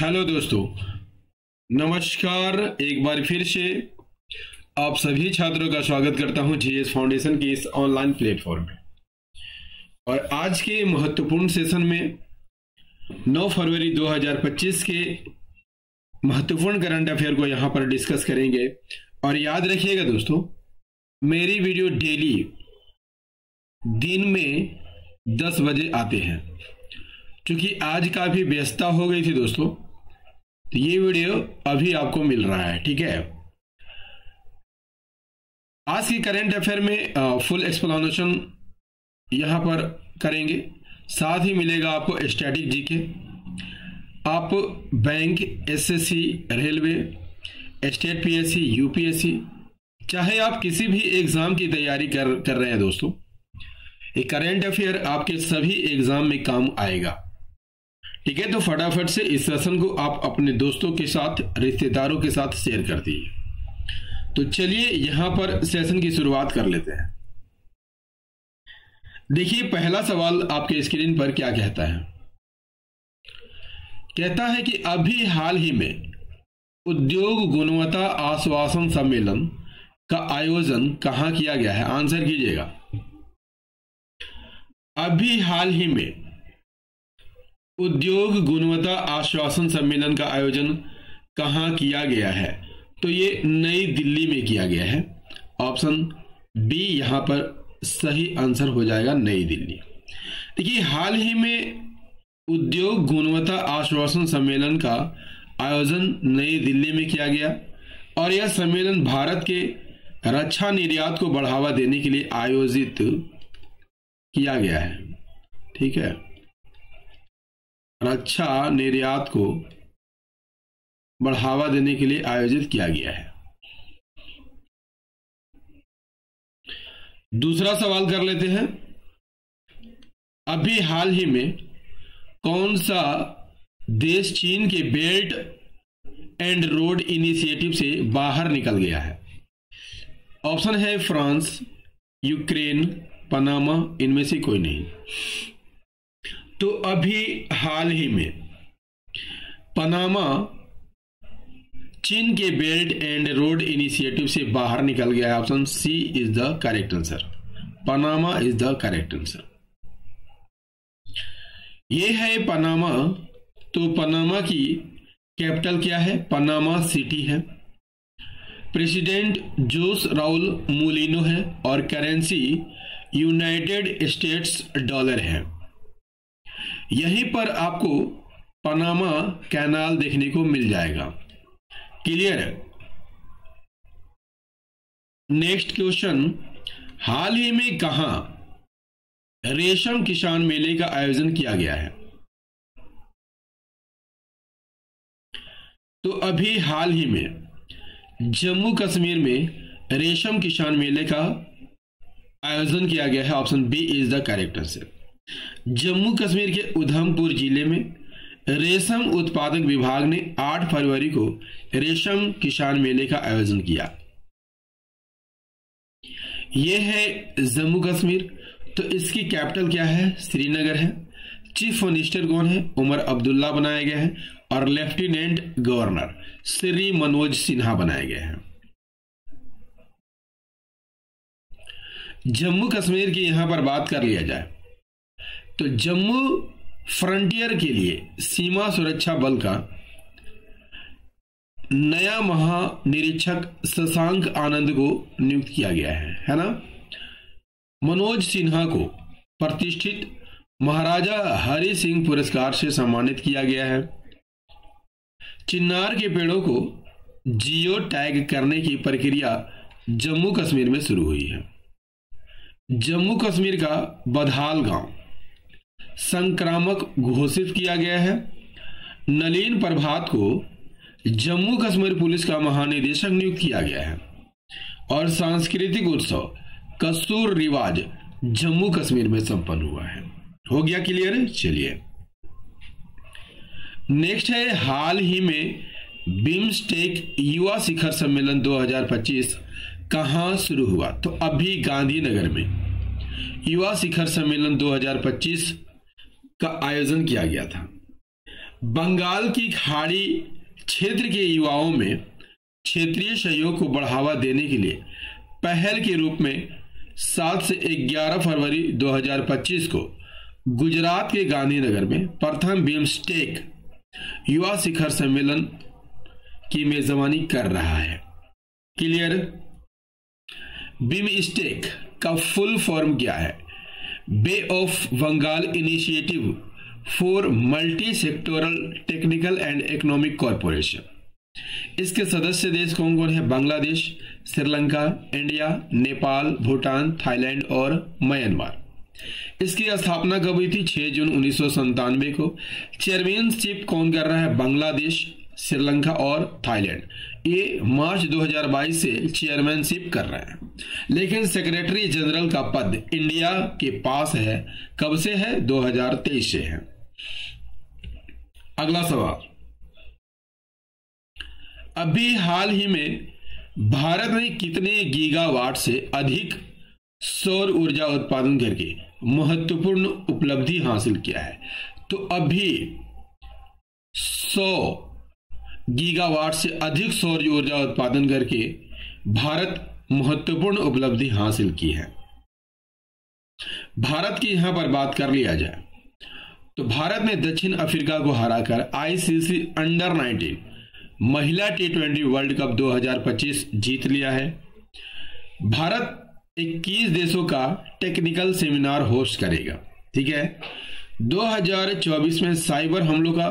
Hello दोस्तों, नमस्कार। एक बार फिर से आप सभी छात्रों का स्वागत करता हूं जीएस फाउंडेशन के इस ऑनलाइन प्लेटफॉर्म में। और आज के महत्वपूर्ण सेशन में 9 फरवरी 2025 के महत्वपूर्ण करंट अफेयर को यहां पर डिस्कस करेंगे। और याद रखिएगा दोस्तों, मेरी वीडियो डेली दिन में 10 बजे आते हैं। क्योंकि आज काफी व्यस्तता हो गई थी दोस्तों, तो ये वीडियो अभी आपको मिल रहा है। ठीक है, आज की करंट अफेयर में फुल एक्सप्लेनेशन यहां पर करेंगे। साथ ही मिलेगा आपको स्टैटिक जीके। आप bank, SSC, railway, state PSC, UPSC, चाहे आप किसी भी एग्जाम की तैयारी कर रहे हैं दोस्तों, ये करंट अफेयर आपके सभी एग्जाम में काम आएगा। ठीक है, तो फटाफट से इस सेशन को आप अपने दोस्तों के साथ, रिश्तेदारों के साथ शेयर कर दीजिए। तो चलिए यहां पर सेशन की शुरुआत कर लेते हैं। देखिए, पहला सवाल आपके स्क्रीन पर क्या कहता है। कहता है कि अभी हाल ही में उद्योग गुणवत्ता आश्वासन सम्मेलन का आयोजन कहां किया गया है। आंसर कीजिएगा। अभी हाल ही में उद्योग गुणवत्ता आश्वासन सम्मेलन का आयोजन कहां किया गया है, तो ये नई दिल्ली में किया गया है। ऑप्शन बी यहां पर सही आंसर हो जाएगा, नई दिल्ली। देखिए, हाल ही में उद्योग गुणवत्ता आश्वासन सम्मेलन का आयोजन नई दिल्ली में किया गया और यह सम्मेलन भारत के रक्षा निर्यात को बढ़ावा देने के लिए आयोजित किया गया है। ठीक है, रक्षा निर्यात को बढ़ावा देने के लिए आयोजित किया गया है। दूसरा सवाल कर लेते हैं। अभी हाल ही में कौन सा देश चीन के बेल्ट एंड रोड इनिशिएटिव से बाहर निकल गया है। ऑप्शन है फ्रांस, यूक्रेन, पनामा, इनमें से कोई नहीं। तो अभी हाल ही में पनामा चीन के बेल्ट एंड रोड इनिशिएटिव से बाहर निकल गया है। Option C is the correct answer. Panama is the correct answer. ये है पनामा। तो पनामा की कैपिटल क्या है? पनामा सिटी है। प्रेसिडेंट जोस राउल मूलिनो है और करेंसी यूनाइटेड स्टेट्स डॉलर है। यहीं पर आपको पनामा कैनाल देखने को मिल जाएगा। क्लियर है? नेक्स्ट क्वेश्चन, हाल ही में कहां रेशम किसान मेले का आयोजन किया गया है। तो अभी हाल ही में जम्मू कश्मीर में रेशम किसान मेले का आयोजन किया गया है। Option B is the correct answer. Jammu Kashmir के उधमपुर जिले में रेशम उत्पादक विभाग ने 8 फरवरी को रेशम किसान मेले का आयोजन किया। यह है जम्मू कश्मीर। तो इसकी कैपिटल क्या है? श्रीनगर है। चीफ मिनिस्टर कौन है? उमर अब्दुल्ला बनाए गए हैं और लेफ्टिनेंट गवर्नर श्री मनोज सिन्हा बनाए गए हैं। जम्मू कश्मीर की यहां पर बात कर लिया जाए तो जम्मू फ्रंटियर के लिए सीमा सुरक्षा बल का नया महानिरीक्षक शशांक आनंद को नियुक्त किया गया है ना। मनोज सिन्हा को प्रतिष्ठित महाराजा हरि सिंह पुरस्कार से सम्मानित किया गया है। चिन्नार के पेड़ों को जियो टैग करने की प्रक्रिया जम्मू कश्मीर में शुरू हुई है। जम्मू कश्मीर का बधाल गांव संक्रामक घोषित किया गया है। नलिन प्रभात को जम्मू कश्मीर पुलिस का महानिदेशक नियुक्त किया गया है और सांस्कृतिक उत्सव कसूर रिवाज जम्मू कश्मीर में संपन्न हुआ है। हो गया क्लियर? चलिए नेक्स्ट है, हाल ही में बिम्स्टेक युवा शिखर सम्मेलन 2025 कहां शुरू हुआ। तो अभी गांधीनगर में युवा शिखर सम्मेलन 2025 का आयोजन किया गया था। बंगाल की खाड़ी क्षेत्र के युवाओं में क्षेत्रीय सहयोग को बढ़ावा देने के लिए पहल के रूप में 7 से 11 फरवरी 2025 को गुजरात के गांधीनगर में प्रथम बिम्स्टेक युवा शिखर सम्मेलन की मेजबानी कर रहा है। क्लियर? बिम्स्टेक का फुल फॉर्म क्या है? Bay of Bengal initiative for multi sectoral technical and economic corporation. इसके सदस्य देश कौन कौन है? बांग्लादेश, श्रीलंका, इंडिया, नेपाल, भूटान, थाईलैंड और म्यांमार। इसकी स्थापना कब हुई थी? 6 जून 1997 को। चेयरमैनशिप कौन कर रहा है? बांग्लादेश, श्रीलंका और थाईलैंड। ये मार्च 2022 से चेयरमैनशिप कर रहे हैं, लेकिन सेक्रेटरी जनरल का पद इंडिया के पास है। कब से है? 2023 से है। अगला सवाल, अभी हाल ही में भारत ने कितने गीगावाट से अधिक सौर ऊर्जा उत्पादन करके महत्वपूर्ण उपलब्धि हासिल किया है? तो अभी 100 गीगावाट से अधिक सौर ऊर्जा उत्पादन करके भारत महत्वपूर्ण उपलब्धि हासिल की है। भारत की यहां पर बात कर लिया जाए तो भारत ने दक्षिण अफ्रीका को हराकर आईसीसी अंडर 19 महिला T20 वर्ल्ड कप 2025 जीत लिया है। भारत 21 देशों का टेक्निकल सेमिनार होस्ट करेगा। ठीक है। 2024 में साइबर हमलों का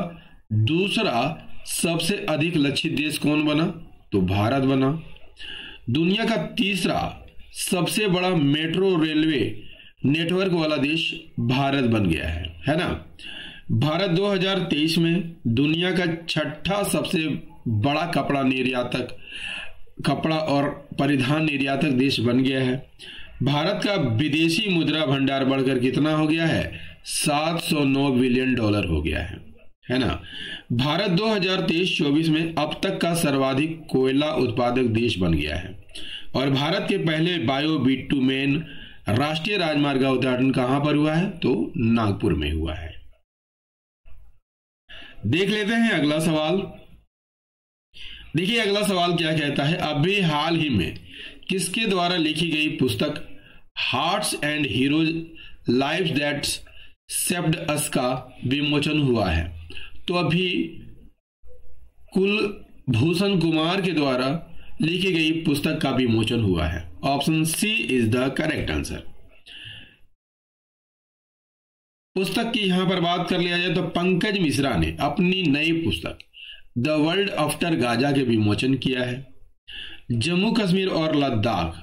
दूसरा सबसे अधिक लक्षित देश कौन बना? तो भारत बना। दुनिया का तीसरा सबसे बड़ा मेट्रो रेलवे नेटवर्क वाला देश भारत बन गया है ना। भारत 2023 में दुनिया का छठा सबसे बड़ा कपड़ा और परिधान निर्यातक देश बन गया है। भारत का विदेशी मुद्रा भंडार बढ़कर कितना हो गया है? $709 बिलियन हो गया है ना। भारत 2023-24 में अब तक का सर्वाधिक कोयला उत्पादक देश बन गया है और भारत के पहले बायो बिटुमेन राष्ट्रीय राजमार्ग का उद्घाटन कहां पर हुआ है? तो नागपुर में हुआ है। देख लेते हैं अगला सवाल। देखिए अगला सवाल क्या कहता है, अभी हाल ही में किसके द्वारा लिखी गई पुस्तक hearts and heroes life that shaped us का विमोचन हुआ है? तो अभी कुलभूषण कुमार के द्वारा लिखी गई पुस्तक का विमोचन हुआ है। Option C is the correct answer. पुस्तक की यहां पर बात कर लिया जाए तो पंकज मिश्रा ने अपनी नई पुस्तक द वर्ल्ड आफ्टर गाजा के विमोचन किया है। जम्मू कश्मीर और लद्दाख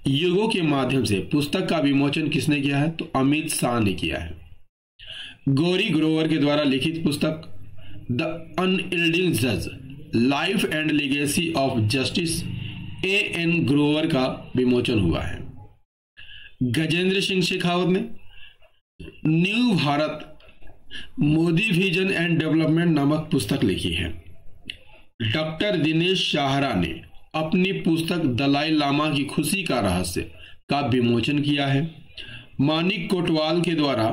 युगों के माध्यम से पुस्तक का विमोचन किसने किया है? तो अमित शाह ने किया है। गौरी ग्रोवर के द्वारा लिखित पुस्तक द अनयील्डिंग जज life and legacy of justice A.N. Grover का विमोचन हुआ है। गजेंद्र सिंह शेखावत ने new Bharat Modi vision and development नामक पुस्तक लिखी है। डॉक्टर दिनेश साहरा ने अपनी पुस्तक दलाई लामा की खुशी का रहस्य का विमोचन किया है। मानिक कोटवाल के द्वारा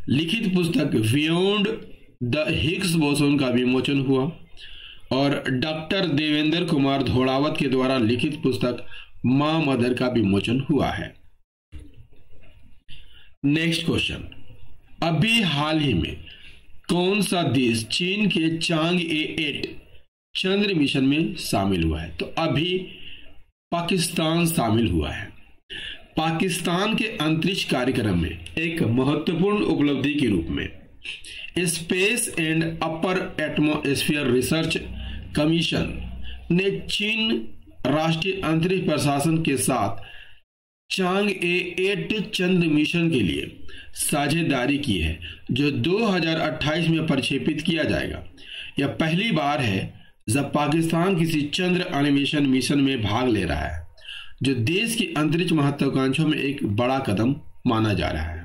लिखित पुस्तक बियॉन्ड द हिग्स बोसोन का विमोचन हुआ और डॉक्टर देवेंद्र कुमार धोड़ावत के द्वारा लिखित पुस्तक मां मदर का विमोचन हुआ है। नेक्स्ट क्वेश्चन, अभी हाल ही में कौन सा देश चीन के चांग-ए 8 चंद्र मिशन में शामिल हुआ है? तो अभी पाकिस्तान शामिल हुआ है। पाकिस्तान के अंतरिक्ष कार्यक्रम में एक महत्वपूर्ण उपलब्धि के रूप में space and upper atmosphere research commission ने चीन राष्ट्रीय अंतरिक्ष प्रशासन के साथ चांग-ए 8 चंद्र मिशन के लिए साझेदारी की है, जो 2028 में प्रक्षेपित किया जाएगा। यह पहली बार है जब पाकिस्तान किसी चंद्र अन्वेषण मिशन में भाग ले रहा है, जो देश की अंतरिक्ष महत्वाकांक्षाओं में एक बड़ा कदम माना जा रहा है।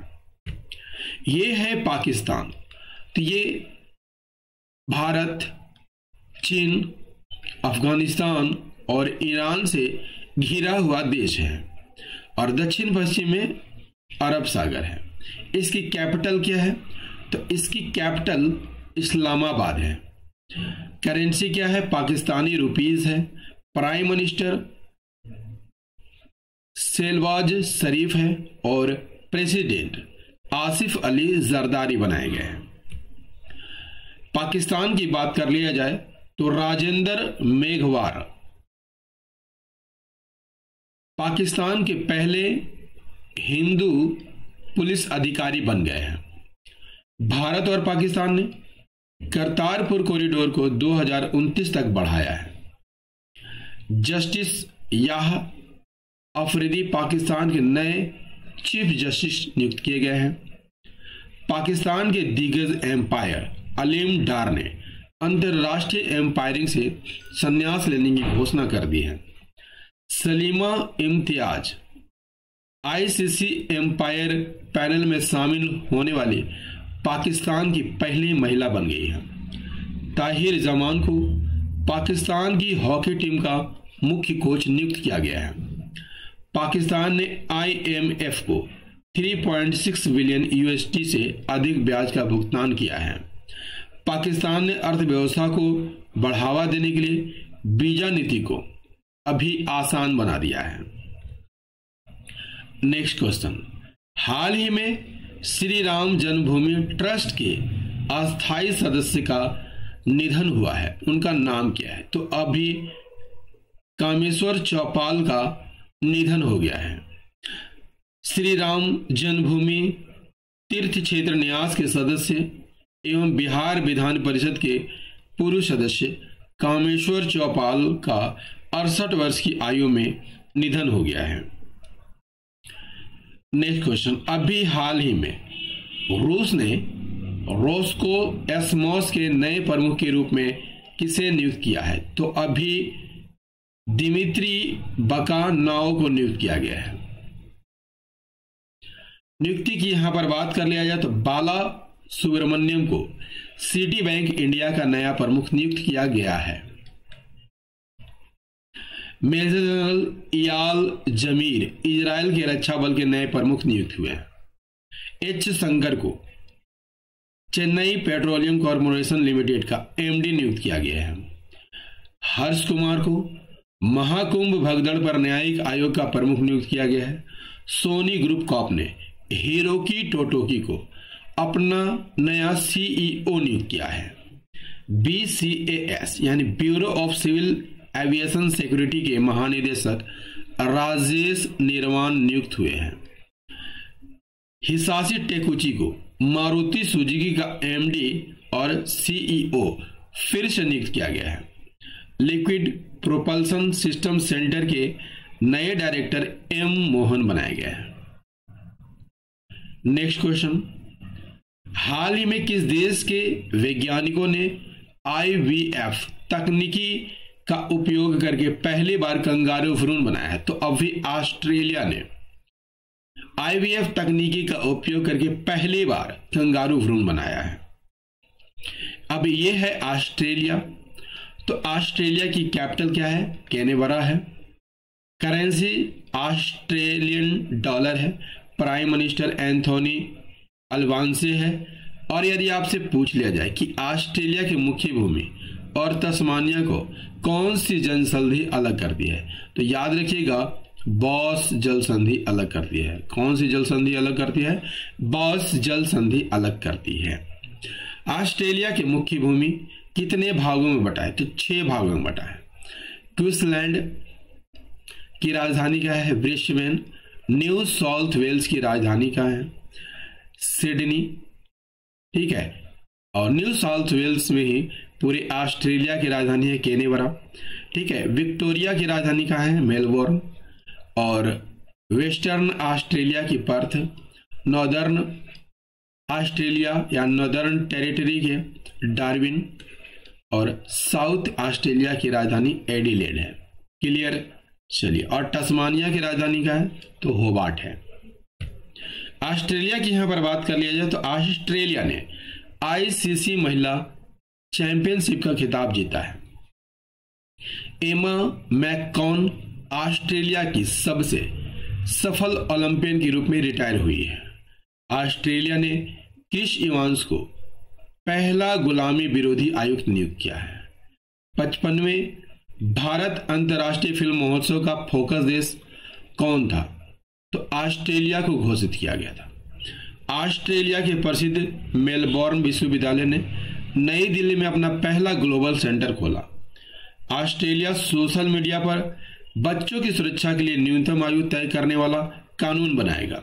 ये है पाकिस्तान। तो ये भारत, चीन, अफगानिस्तान और ईरान से घिरा हुआ देश है और दक्षिण पश्चिम में अरब सागर है। इसकी कैपिटल क्या है? तो इसकी कैपिटल इस्लामाबाद है। करेंसी क्या है? पाकिस्तानी रुपीस है। प्राइम मिनिस्टर शहबाज शरीफ है और प्रेसिडेंट आसिफ अली जरदारी बनाए गए हैं। पाकिस्तान की बात कर लिया जाए तो राजेंद्र मेघवार पाकिस्तान के पहले हिंदू पुलिस अधिकारी बन गए हैं। भारत और पाकिस्तान ने करतारपुर कॉरिडोर को 2029 तक बढ़ाया है। जस्टिस याह अफरीदी पाकिस्तान के नए चीफ जस्टिस नियुक्त किए गए हैं। पाकिस्तान के दिग्गज एम्पायर अलीम डार ने अंतर्राष्ट्रीय एम्पायरिंग से संन्यास लेने की घोषणा कर दी है। Salima Imtiaz ICC umpire panel में शामिल होने वाली पाकिस्तान की पहली महिला बन गई है। ताहिर जमान को पाकिस्तान की हॉकी टीम का मुख्य कोच नियुक्त किया गया है। पाकिस्तान ने IMF को 3.6 बिलियन USD से अधिक ब्याज का भुगतान किया है। पाकिस्तान ने अर्थव्यवस्था को बढ़ावा देने के लिए वीजा नीति को अभी आसान बना दिया है। नेक्स्ट क्वेश्चन, हाल ही में श्री राम जन्मभूमि ट्रस्ट के अस्थायी सदस्य का निधन हुआ है, उनका नाम क्या है? तो अभी कामेश्वर चौपाल का निधन हो गया है। श्री राम जन्मभूमि तीर्थ क्षेत्र न्यास के सदस्य एवं बिहार विधान परिषद के पूर्व सदस्य कामेश्वर चौपाल का 68 वर्ष की आयु में निधन हो गया है। नेक्स्ट क्वेश्चन, अभी हाल ही में रूस ने रोस्को एस्मोस के नए प्रमुख के रूप में किसे नियुक्त किया है? तो अभी दिमित्री बकानोव को नियुक्त किया गया है। नियुक्ति की यहां पर बात कर लिया जाए तो बाला सुब्रमण्यम को सिटी बैंक इंडिया का नया प्रमुख नियुक्त किया गया है। मेजर जनरल इयाल जमीर इजराइल के रक्षा बल के नए प्रमुख नियुक्त हुए हैं। एच शंकर को चेन्नई पेट्रोलियम कॉर्पोरेशन लिमिटेड का MD नियुक्त किया गया है। हर्ष कुमार को महाकुंभ भगदड़ पर न्यायिक आयोग का प्रमुख नियुक्त किया गया है। सोनी ग्रुप कॉर्प ने हिरोकी टोटोकी को अपना नया CEO नियुक्त किया है। BCAS यानी Bureau of Civil Aviation Security के महानिदेशक राजेश निर्वाण नियुक्त हुए हैं। हिसाशी टेकुची को मारुति सुजुकी का MD और CEO फिर से नियुक्त किया गया है। लिक्विड प्रोपल्सन सिस्टम सेंटर के नए डायरेक्टर M मोहन बनाए गए हैं। नेक्स्ट क्वेश्चन, हाल ही में किस देश के वैज्ञानिकों ने IVF तकनीकी का उपयोग करके पहली बार कंगारू भ्रूण बनाया है? तो अभी ऑस्ट्रेलिया ने IVF तकनीकी का उपयोग करके पहली बार कंगारू भ्रूण बनाया है। अब यह है ऑस्ट्रेलिया। तो ऑस्ट्रेलिया की कैपिटल क्या है? कैनबरा है। करेंसी ऑस्ट्रेलियन डॉलर है। प्राइम मिनिस्टर एंथोनी अल्बानीज़ है। और यदि आपसे पूछ लिया जाए कि ऑस्ट्रेलिया की मुख्य भूमि और तस्मानिया को कौन सी जल संधि अलग करती है, तो याद रखिएगा बॉस जल संधि अलग करती है। कौन सी जल संधि अलग करती है? बॉस जल संधि अलग करती है। ऑस्ट्रेलिया की मुख्य भूमि कितने भागों में बटा है? तो 6 भागों में बटा है। क्वींसलैंड की राजधानी क्या है? ब्रिस्बेन। न्यू साउथ वेल्स की राजधानी क्या है? सिडनी। ठीक है, और न्यू साउथ वेल्स में ही पूरे ऑस्ट्रेलिया की राजधानी है कैनबरा। ठीक है, विक्टोरिया की राजधानी कहाँ है? मेलबोर्न। और वेस्टर्न ऑस्ट्रेलिया की पर्थ। नॉर्दर्न ऑस्ट्रेलिया या नॉर्दर्न टेरिटरी के डार्विन। और साउथ ऑस्ट्रेलिया की राजधानी एडिलेड है। क्लियर? चलिए, और तस्मानिया की राजधानी क्या है? तो होबार्ट है। ऑस्ट्रेलिया की यहां पर बात कर लिया जाए तो ऑस्ट्रेलिया ने ICC महिला चैंपियनशिप का खिताब जीता है। एमा मैककॉन ऑस्ट्रेलिया की सबसे सफल ओलंपियन के रूप में रिटायर हुई है। ऑस्ट्रेलिया ने किस इवांस को पहला गुलामी विरोधी आयुक्त नियुक्त किया है? 55वें भारत अंतर्राष्ट्रीय फिल्म महोत्सव का फोकस देश कौन था? तो ऑस्ट्रेलिया को घोषित किया गया था। ऑस्ट्रेलिया के प्रसिद्ध मेलबोर्न विश्वविद्यालय ने नई दिल्ली में अपना पहला ग्लोबल सेंटर खोला। ऑस्ट्रेलिया सोशल मीडिया पर बच्चों की सुरक्षा के लिए न्यूनतम आयु तय करने वाला कानून बनाएगा।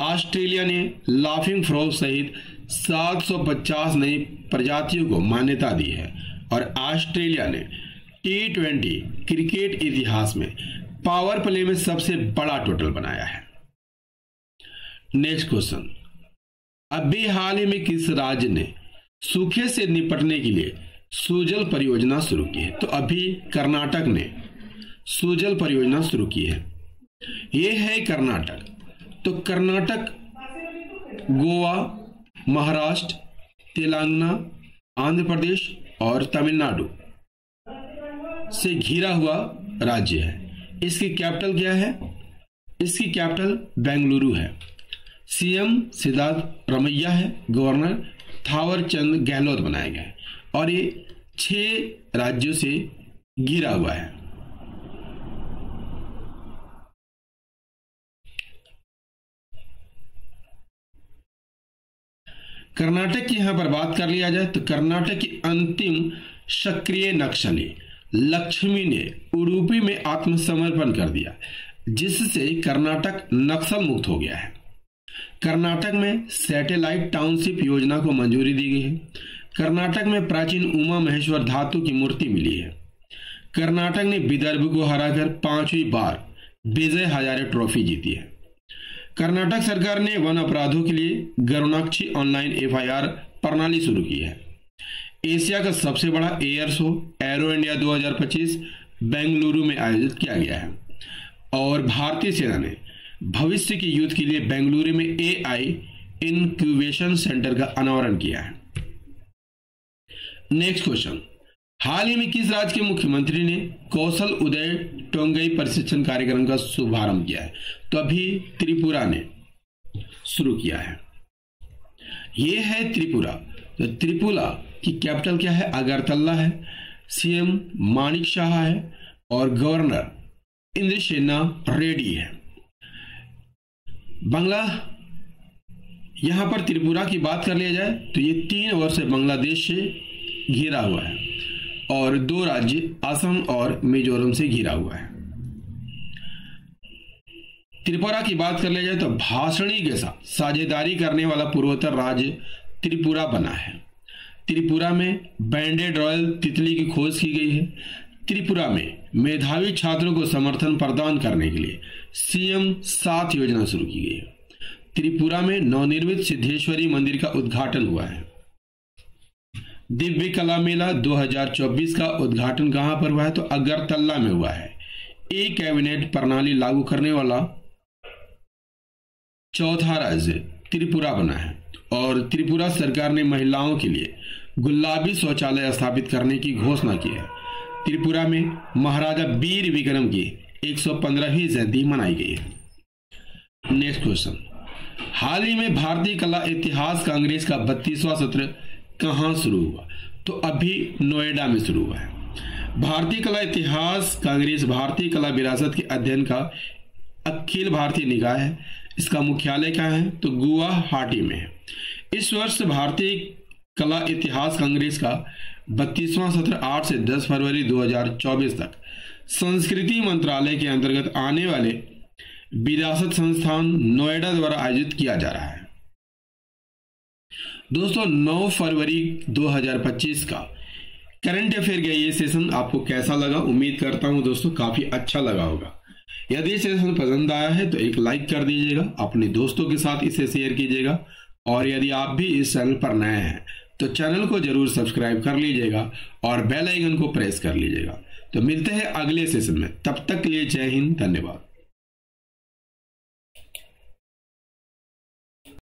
ऑस्ट्रेलिया ने लाफिंग फ्रॉग सहित 750 नई प्रजातियों को मान्यता दी है और ऑस्ट्रेलिया ने T20 क्रिकेट इतिहास में पावर प्ले में सबसे बड़ा टोटल बनाया है। नेक्स्ट क्वेश्चन, अभी हाल ही में किस राज्य ने सूखे से निपटने के लिए सुजल परियोजना शुरू की है? तो अभी कर्नाटक ने सुजल परियोजना शुरू की है। यह है कर्नाटक। तो कर्नाटक गोवा, महाराष्ट्र, तेलंगाना, आंध्र प्रदेश और तमिलनाडु से घिरा हुआ राज्य है। इसकी कैपिटल क्या है? इसकी कैपिटल बेंगलुरु है। सीएम सिद्धारमैया है, गवर्नर थावरचंद गहलोत बनाए गए और ये 6 राज्यों से घिरा हुआ है। कर्नाटक की यहां पर बात कर लिया जाए तो कर्नाटक की अंतिम सक्रिय नक्सली लक्ष्मी ने उडुपी में आत्मसमर्पण कर दिया, जिससे कर्नाटक नक्सल मुक्त हो गया है। कर्नाटक में सैटेलाइट टाउनशिप योजना को मंजूरी दी गई है। कर्नाटक में प्राचीन उमा महेश्वर धातु की मूर्ति मिली है। कर्नाटक ने विदर्भ को हराकर 5वीं बार विजय हजारे ट्रॉफी जीती है। कर्नाटक सरकार ने वन अपराधों के लिए गरुणाक्षी ऑनलाइन FIR प्रणाली शुरू की है। एशिया का सबसे बड़ा air show arrow India 2025 Bengaluru में आयोजित किया गया है और भारतीय सेना ने भविष्य के युद्ध के लिए बेंगलुरु में AI इनक्यूबेशन सेंटर का अनावरण किया है। नेक्स्ट क्वेश्चन, हाल ही में किस राज्य के मुख्यमंत्री ने कौशल उदय टोंगई प्रशिक्षण कार्यक्रम का शुभारंभ किया है? तो अभी त्रिपुरा ने शुरू किया है। यह है त्रिपुरा। तो त्रिपुरा की कैपिटल क्या है? अगरतला है। सीएम मानिक शाह है और गवर्नर इंद्रसेना रेड्डी है। बांग्ला, यहां पर त्रिपुरा की बात कर लिया जाए तो ये 3 वर्ष से बांग्लादेश से घिरा हुआ है और 2 राज्य असम और मिजोरम से घिरा हुआ है। त्रिपुरा की बात कर लिया जाए तो भाषणी के साथ साझेदारी करने वाला पूर्वोत्तर राज्य त्रिपुरा बना है। त्रिपुरा में बैंडेड रॉयल तितली की खोज की गई है। त्रिपुरा में मेधावी छात्रों को समर्थन प्रदान करने के लिए सीएम 7 योजना शुरू की गई है। त्रिपुरा में नवनिर्मित सिद्धेश्वरी मंदिर का उद्घाटन हुआ है। दिव्य कला मेला 2024 का उद्घाटन कहां पर हुआ है? तो अगरतला में हुआ है। कैबिनेट प्रणाली लागू करने वाला 4था राज्य त्रिपुरा बना है और त्रिपुरा सरकार ने महिलाओं के लिए गुलाबी शौचालय स्थापित करने की घोषणा की है। त्रिपुरा में महाराजा वीर विक्रम की 115वीं जयंती मनाई गई है। नेक्स्ट क्वेश्चन, हाल ही में भारतीय कला इतिहास कांग्रेस का 32वां सत्र कहां शुरू हुआ? तो अभी नोएडा में शुरू हुआ है। भारतीय कला इतिहास कांग्रेस भारतीय कला विरासत के अध्ययन का अखिल भारतीय निकाय है। इसका मुख्यालय कहाँ है? तो गुवाहाटी में है। इस वर्ष भारतीय कला इतिहास कांग्रेस का 32वां सत्र 8 से 10 फरवरी 2024 तक संस्कृति मंत्रालय के अंतर्गत आने वाले विरासत संस्थान नोएडा द्वारा आयोजित किया जा रहा है। दोस्तों, 9 फरवरी 2025 का करंट अफेयर का ये सेशन आपको कैसा लगा? उम्मीद करता हूं दोस्तों काफी अच्छा लगा होगा। यदि सेशन पसंद आया है तो एक लाइक कर दीजिएगा, अपने दोस्तों के साथ इसे शेयर कीजिएगा और यदि आप भी इस चैनल पर नए हैं तो चैनल को जरूर सब्सक्राइब कर लीजिएगा और बेल आइकन को प्रेस कर लीजिएगा। तो मिलते हैं अगले सेशन में, तब तक के लिए जय हिंद, धन्यवाद।